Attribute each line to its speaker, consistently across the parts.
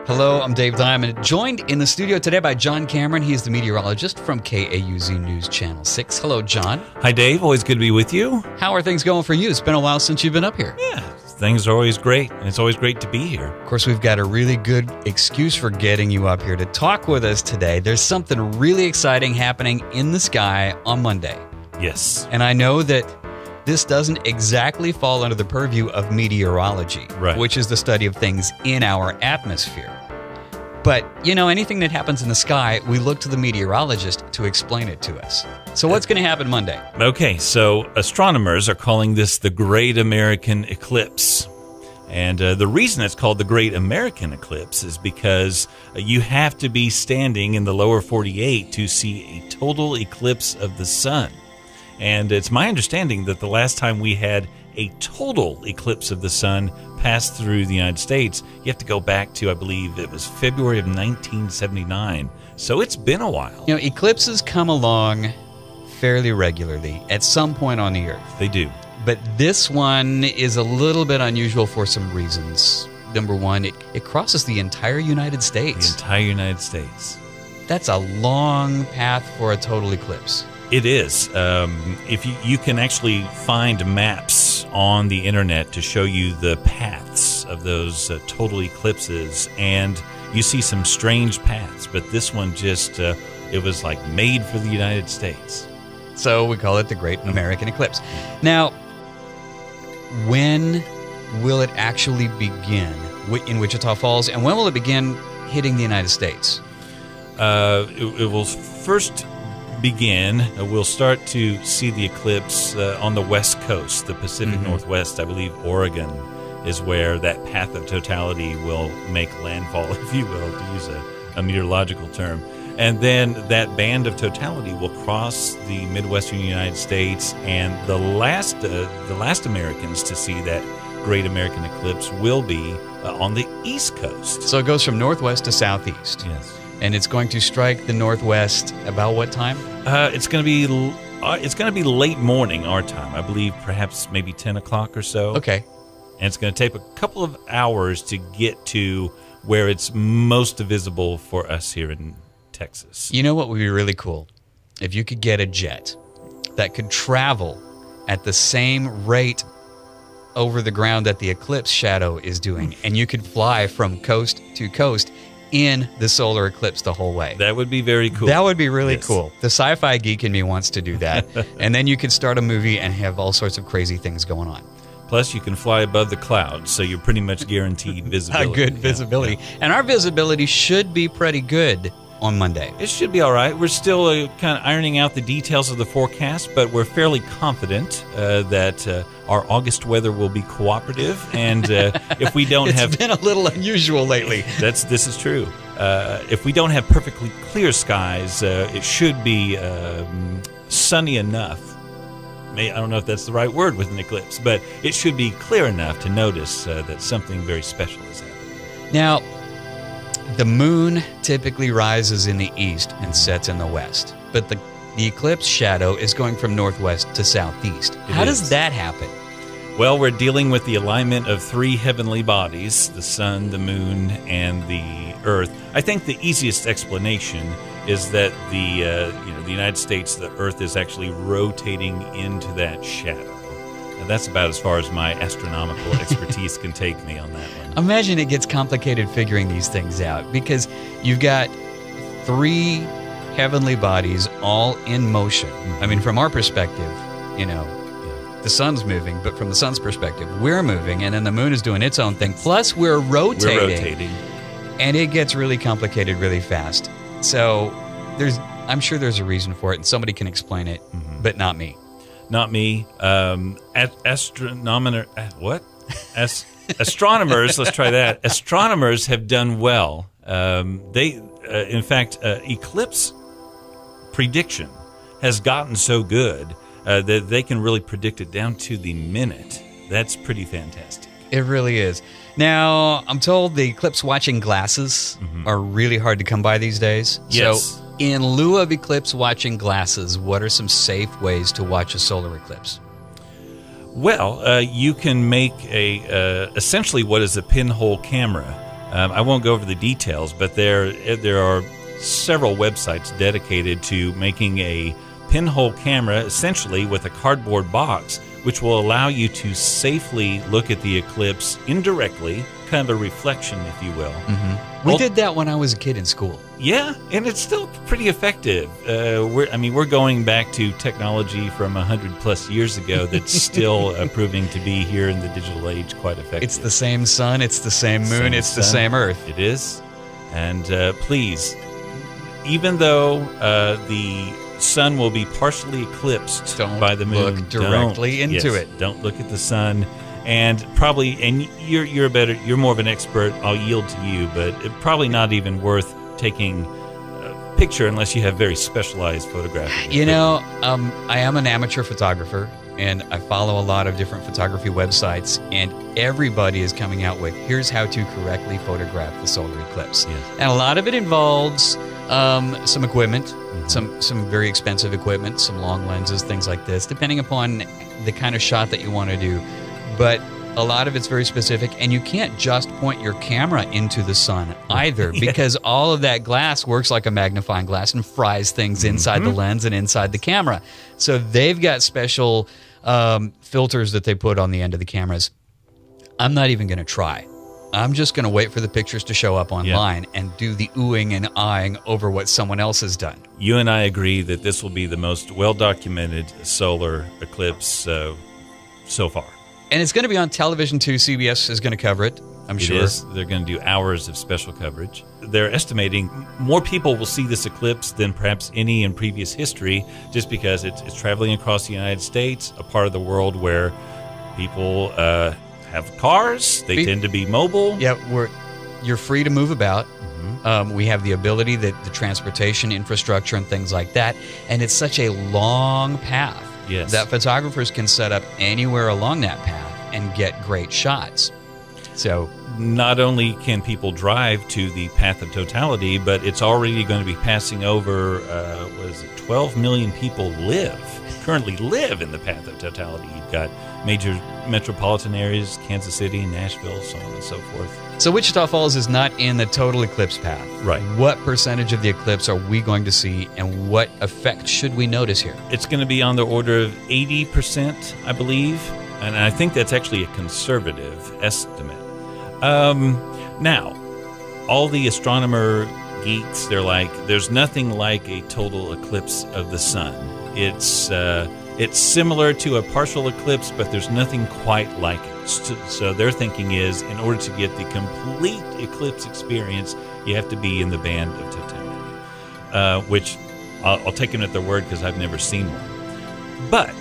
Speaker 1: Hello, I'm Dave Diamond, joined in the studio today by John Cameron. He is the meteorologist from KAUZ News Channel 6. Hello, John.
Speaker 2: Hi, Dave. Always good to be with you.
Speaker 1: How are things going for you? It's been a while since you've been up here.
Speaker 2: Yeah, things are always great, and it's always great to be here.
Speaker 1: Of course, we've got a really good excuse for getting you up here to talk with us today. There's something really exciting happening in the sky on Monday.
Speaker 2: Yes.
Speaker 1: And I know that this doesn't exactly fall under the purview of meteorology,
Speaker 2: right,
Speaker 1: which is the study of things in our atmosphere. But, you know, anything that happens in the sky, we look to the meteorologist to explain it to us. So what's going to happen Monday?
Speaker 2: Okay, so astronomers are calling this the Great American Eclipse. And the reason it's called the Great American Eclipse is because you have to be standing in the lower 48 to see a total eclipse of the sun. And it's my understanding that the last time we had a total eclipse of the sun pass through the United States, you have to go back to, I believe it was February of 1979. So it's been a while.
Speaker 1: You know, eclipses come along fairly regularly at some point on the Earth.
Speaker 2: They do.
Speaker 1: But this one is a little bit unusual for some reasons. Number one, it crosses the entire United States.
Speaker 2: The entire United States.
Speaker 1: That's a long path for a total eclipse.
Speaker 2: It is. If you can actually find maps on the internet to show you the paths of those total eclipses, and you see some strange paths, but this one just, it was like made for the United States.
Speaker 1: So we call it the Great American Eclipse. Now, when will it actually begin in Wichita Falls, and when will it begin hitting the United States?
Speaker 2: It will first begin. We'll start to see the eclipse on the West Coast, the Pacific Northwest. I believe Oregon is where that path of totality will make landfall, if you will, to use a meteorological term. And then that band of totality will cross the Midwestern United States, and the last Americans to see that Great American Eclipse will be on the East Coast.
Speaker 1: So it goes from northwest to southeast.
Speaker 2: Yes.
Speaker 1: And it's going to strike the northwest about what time?
Speaker 2: It's going to be late morning our time. I believe perhaps maybe 10 o'clock or so.
Speaker 1: Okay.
Speaker 2: And it's going to take a couple of hours to get to where it's most visible for us here in Texas.
Speaker 1: You know what would be really cool? If you could get a jet that could travel at the same rate over the ground that the eclipse shadow is doing, and you could fly from coast to coast in the solar eclipse the whole way.
Speaker 2: That would be very cool.
Speaker 1: That would be really cool. The sci-fi geek in me wants to do that. And then you could start a movie and have all sorts of crazy things going on.
Speaker 2: Plus, you can fly above the clouds, so you're pretty much guaranteed visibility.
Speaker 1: A good visibility. Yeah. And our visibility should be pretty good on Monday.
Speaker 2: It should be all right. We're still kind of ironing out the details of the forecast, but we're fairly confident that our August weather will be cooperative. And if we don't
Speaker 1: it's been a little unusual lately.
Speaker 2: This is true. If we don't have perfectly clear skies, it should be sunny enough. I don't know if that's the right word with an eclipse, but it should be clear enough to notice that something very special is happening.
Speaker 1: Now, the moon typically rises in the east and sets in the west, but the eclipse shadow is going from northwest to southeast. How does that happen?
Speaker 2: Well, we're dealing with the alignment of three heavenly bodies, the sun, the moon, and the earth. I think the easiest explanation is that the United States, the earth is actually rotating into that shadow. And that's about as far as my astronomical expertise can take me on that one.
Speaker 1: Imagine it gets complicated figuring these things out, because you've got three heavenly bodies all in motion. I mean, from our perspective, you know, the sun's moving, but from the sun's perspective, we're moving, and then the moon is doing its own thing. Plus, we're rotating. And it gets really complicated really fast. So I'm sure there's a reason for it, and somebody can explain it, but not me.
Speaker 2: Not me. Astronomers, let's try that. Astronomers have done well. In fact, eclipse prediction has gotten so good that they can really predict it down to the minute. That's pretty fantastic.
Speaker 1: It really is. Now, I'm told the eclipse watching glasses are really hard to come by these days.
Speaker 2: Yes.
Speaker 1: So, in lieu of eclipse watching glasses, what are some safe ways to watch a solar eclipse?
Speaker 2: Well, you can make essentially what is a pinhole camera I won't go over the details, but there are several websites dedicated to making a pinhole camera, essentially with a cardboard box, which will allow you to safely look at the eclipse indirectly, kind of a reflection, if you will.
Speaker 1: We did that when I was a kid in school.
Speaker 2: Yeah, and it's still pretty effective. We're going back to technology from 100+ years ago that's still proving to be here in the digital age quite effective.
Speaker 1: It's the same sun, it's the same moon, it's the same Earth.
Speaker 2: It is. And please, even though the sun will be partially eclipsed by the moon,
Speaker 1: look directly into it.
Speaker 2: Don't look at the sun. And you're more of an expert. I'll yield to you, but probably not even worth taking a picture unless you have very specialized photography.
Speaker 1: You know, I am an amateur photographer, and I follow a lot of different photography websites, and everybody is coming out with, here's how to correctly photograph the solar eclipse.
Speaker 2: Yes.
Speaker 1: And a lot of it involves some equipment, some very expensive equipment, some long lenses, things like this, depending upon the kind of shot that you want to do. But a lot of it's very specific, and you can't just point your camera into the sun either, because all of that glass works like a magnifying glass and fries things inside the lens and inside the camera. So they've got special filters that they put on the end of the cameras. I'm not even going to try. I'm just going to wait for the pictures to show up online and do the oohing and eyeing over what someone else has done.
Speaker 2: You and I agree that this will be the most well-documented solar eclipse so far.
Speaker 1: And it's going to be on television too. CBS is going to cover it, I'm sure.
Speaker 2: It is. They're going to do hours of special coverage. They're estimating more people will see this eclipse than perhaps any in previous history, just because it's traveling across the United States, a part of the world where people have cars. They tend to be mobile.
Speaker 1: Yeah, you're free to move about. We have the ability, the transportation infrastructure and things like that. And it's such a long path.
Speaker 2: Yes.
Speaker 1: That photographers can set up anywhere along that path and get great shots. So
Speaker 2: not only can people drive to the path of totality, but it's already going to be passing over, 12 million people currently live in the path of totality. You've got major metropolitan areas, Kansas City, Nashville, so on and so forth.
Speaker 1: So Wichita Falls is not in the total eclipse path.
Speaker 2: Right.
Speaker 1: What percentage of the eclipse are we going to see, and what effect should we notice here?
Speaker 2: It's going to be on the order of 80%, I believe, and I think that's actually a conservative estimate. Now, all the astronomer geeks, they're like, there's nothing like a total eclipse of the sun. It's similar to a partial eclipse, but there's nothing quite like it. So their thinking is, in order to get the complete eclipse experience, you have to be in the band of totality, which I'll take them at their word because I've never seen one. But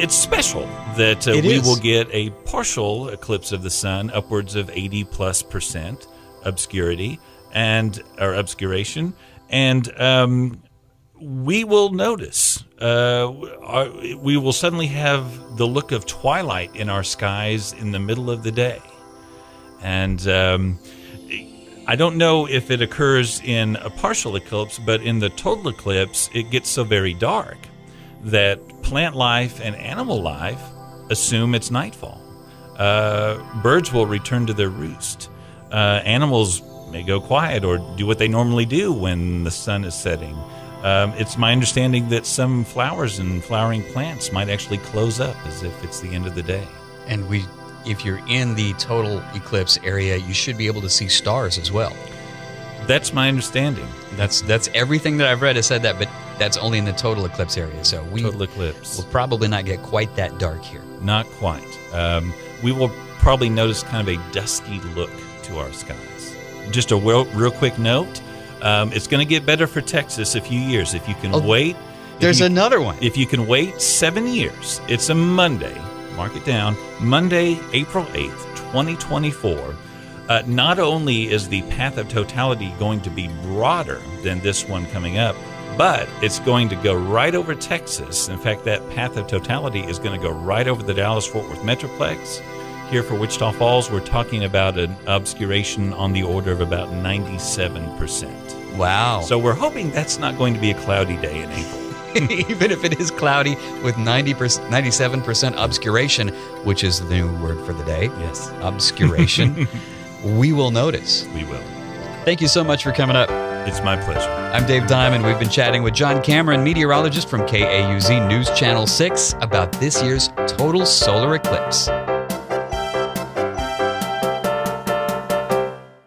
Speaker 2: it's special that we will get a partial eclipse of the sun, upwards of 80+% obscurity or obscuration, and we will notice. We will suddenly have the look of twilight in our skies in the middle of the day. And I don't know if it occurs in a partial eclipse, but in the total eclipse, it gets so very dark that plant life and animal life assume it's nightfall. Birds will return to their roost. Animals may go quiet or do what they normally do when the sun is setting. It's my understanding that some flowers and flowering plants might actually close up as if it's the end of the day.
Speaker 1: And if you're in the total eclipse area, you should be able to see stars as well.
Speaker 2: That's my understanding.
Speaker 1: That's everything that I've read has said that, but that's only in the total eclipse area. So
Speaker 2: total eclipse
Speaker 1: will probably not get quite that dark here.
Speaker 2: Not quite. We will probably notice kind of a dusky look to our skies. Just a real quick note. It's going to get better for Texas a few years. If you can wait.
Speaker 1: There's another one.
Speaker 2: If you can wait 7 years, it's a Monday. Mark it down. Monday, April 8th, 2024. Not only is the path of totality going to be broader than this one coming up, but it's going to go right over Texas. In fact, that path of totality is going to go right over the Dallas-Fort Worth Metroplex. Here for Wichita Falls, we're talking about an obscuration on the order of about 97%.
Speaker 1: Wow.
Speaker 2: So we're hoping that's not going to be a cloudy day in April.
Speaker 1: Even if it is cloudy with 97% obscuration, which is the new word for the day.
Speaker 2: Yes.
Speaker 1: Obscuration. we will notice.
Speaker 2: We will.
Speaker 1: Thank you so much for coming up.
Speaker 2: It's my pleasure.
Speaker 1: I'm Dave Diamond. We've been chatting with John Cameron, meteorologist from KAUZ News Channel 6, about this year's total solar eclipse.